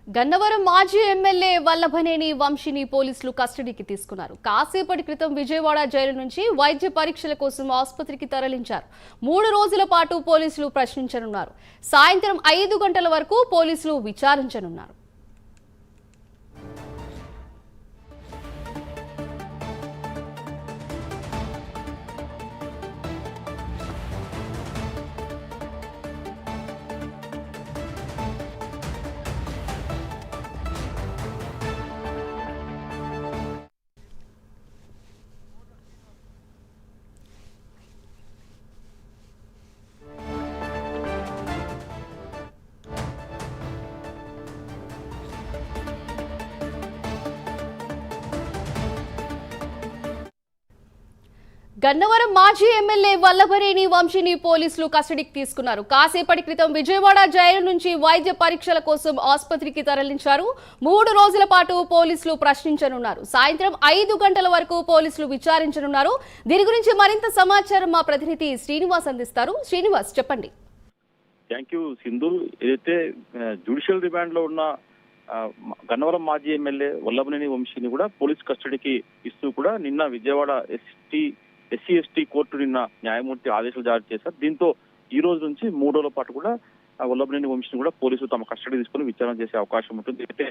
గన్నవరం మాజీ ఎమ్మెల్యే వల్లభనేని వంశీని పోలీసులు కస్టడీకి తీసుకున్నారు. కాసేపటి క్రితం విజయవాడ జైలు నుంచి వైద్య పరీక్షల కోసం ఆసుపత్రికి తరలించారు. 3 రోజుల పాటు పోలీసులు ప్రశ్నించనున్నారు. సాయంత్రం 5 గంటల వరకు పోలీసులు విచారించనున్నారు. గన్నవరం మాజీ ఎమ్మెల్యే వల్లభనేని వంశీని పోలీసులు కస్టడీకి తీసుకున్నారు. కాసేపటి క్రితం విజయవాడ జైలు నుంచి వైద్య పరీక్షల కోసం ఆసుపత్రికి తరలించారు. 3 రోజుల పాటు పోలీసులు ప్రశ్నించనున్నారు. సాయంత్రం 5 గంటల వరకు పోలీసులు విచారించనున్నారు. దీని గురించి మరింత సమాచారం మా ప్రతినిధి శ్రీనివాస్ అందిస్తారు. శ్రీనివాస్, చెప్పండి. Thank you Sindhu. ఏదైతే జ్యుడిషియల్ రిమాండ్ లో ఉన్న గన్నవరం మాజీ ఎమ్మెల్యే వల్లభనేని వంశీని కూడా పోలీస్ కస్టడీకి ఇస్తూ కూడా నిన్న విజయవాడ ఎస్సీ కోర్టు నిన్న న్యాయమూర్తి ఆదేశాలు జారీ చేశారు. దీంతో ఈ రోజు నుంచి 3 రోజుల పాటు కూడా వల్లభనేని వంశీని కూడా పోలీసులు తమ కస్టడీ తీసుకుని విచారణ చేసే అవకాశం ఉంటుంది. అయితే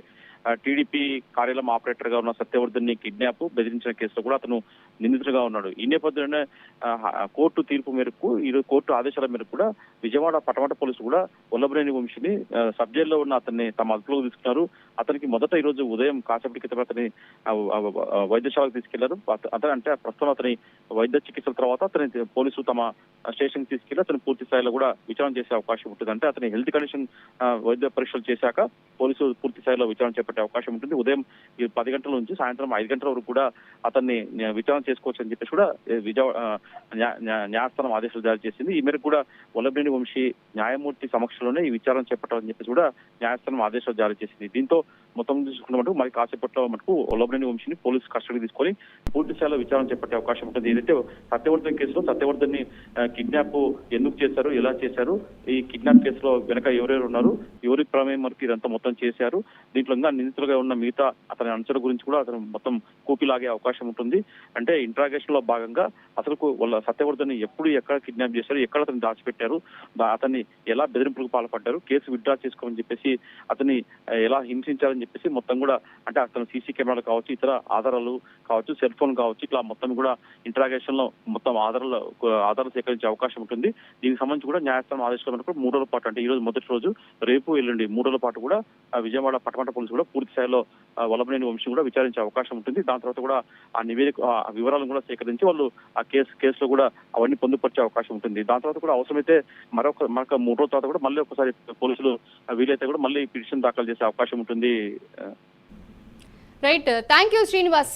టీడీపీ కార్యాలయం ఆపరేటర్ గా ఉన్న సత్యవర్ధన్ని కిడ్నాప్ బెదిరించిన కేసులో కూడా అతను నిందితుడిగా ఉన్నాడు. ఈ నేపథ్యంలోనే కోర్టు తీర్పు మేరకు ఈరోజు కోర్టు ఆదేశాల మేరకు కూడా విజయవాడ పటమట పోలీసులు కూడా వల్లభనేని వంశీని సబ్ జైల్లో ఉన్న అతన్ని తమ అదుపులోకి తీసుకున్నారు. అతనికి మొదట ఈ రోజు ఉదయం కాసేపటి క్రితం అతని వైద్యశాలకు తీసుకెళ్లారు. అంటే ప్రస్తుతం అతని వైద్య చికిత్సల తర్వాత అతని పోలీసులు తమ స్టేషన్ తీసుకెళ్లి అతను పూర్తి స్థాయిలో కూడా విచారణ చేసే అవకాశం ఉంటుంది. అంటే అతని హెల్త్ కండిషన్ వైద్య పరీక్షలు చేశాక పోలీసులు పూర్తి స్థాయిలో విచారణ చేపట్టే అవకాశం ఉంటుంది. ఉదయం 10 గంటల నుంచి సాయంత్రం 5 గంటల వరకు కూడా అతన్ని విచారణ చేసుకోవచ్చు అని చెప్పేసి కూడా న్యాయస్థానం ఆదేశాలు జారీ చేసింది. ఈ మేరకు కూడా వల్లభనేని వంశీ న్యాయమూర్తి సమక్షంలోనే ఈ విచారణ చేపట్టాలని చెప్పేసి కూడా న్యాయస్థానం ఆదేశాలు జారీ చేసింది. దీంతో మొత్తం చూసుకున్న మటుకు మరి కాసేపట్లో మటుకు వల్లభనేని వంశీని పోలీసు కస్టడీ తీసుకొని పూర్తి స్థాయిలో విచారణ చేపట్టే అవకాశం ఉంటుంది. ఏదైతే సత్యవర్ధన్ కేసులో సత్యవర్ధన్ని కిడ్నాప్ ఎందుకు చేశారు, ఎలా చేశారు, ఈ కిడ్నాప్ కేసులో వెనక ఎవరెవరు ఉన్నారు, ఎవరి ప్రమేయం వరకు ఇదంతా మొత్తం చేశారు, దీంట్లో ఇంకా నిందితులుగా ఉన్న మిగతా అతని అనుచరుల గురించి కూడా అతను మొత్తం కూపిలాగే అవకాశం ఉంటుంది. అంటే ఇంట్రాగేషన్ లో భాగంగా అసలు వాళ్ళ సత్యవర్ధన్ని ఎప్పుడు ఎక్కడ కిడ్నాప్ చేశారు, ఎక్కడ అతన్ని దాచిపెట్టారు, అతన్ని ఎలా బెదిరింపులకు పాల్పడ్డారు, కేసు విత్డ్రా చేసుకోమని చెప్పేసి అతన్ని ఎలా హింసించారని చెప్పేసి మొత్తం కూడా అంటే అతను సీసీ కెమెరాలు కావచ్చు, ఇతర ఆధారాలు కావచ్చు, సెల్ ఫోన్ కావచ్చు, ఇట్లా మొత్తం కూడా ఇంట్రాగేషన్ లో మొత్తం ఆధారాలు సేకరించే అవకాశం ఉంటుంది. దీనికి సంబంధించి కూడా న్యాయస్థానం ఆదేశాల మేరకు 3 రోజుల పాటు అంటే ఈ రోజు మొదటి రోజు, రేపు ఎల్లుండి 3 రోజుల పాటు కూడా విజయవాడ పటమట పోలీసు కూడా పూర్తి స్థాయిలో వల్లభనేని వంశీ కూడా విచారించే అవకాశం ఉంటుంది. దాని తర్వాత కూడా ఆ నివేదిక వివరాలను కూడా సేకరించి వాళ్ళు ఆ కేసులో కూడా అవన్నీ పొందుపరిచే అవకాశం ఉంటుంది. దాని తర్వాత కూడా అవసరమైతే మరొక 3 రోజుల తర్వాత కూడా మళ్ళీ ఒకసారి పోలీసులు వీలైతే కూడా మళ్ళీ పిటిషన్ దాఖలు చేసే అవకాశం ఉంటుంది. Right, thank you Srinivas.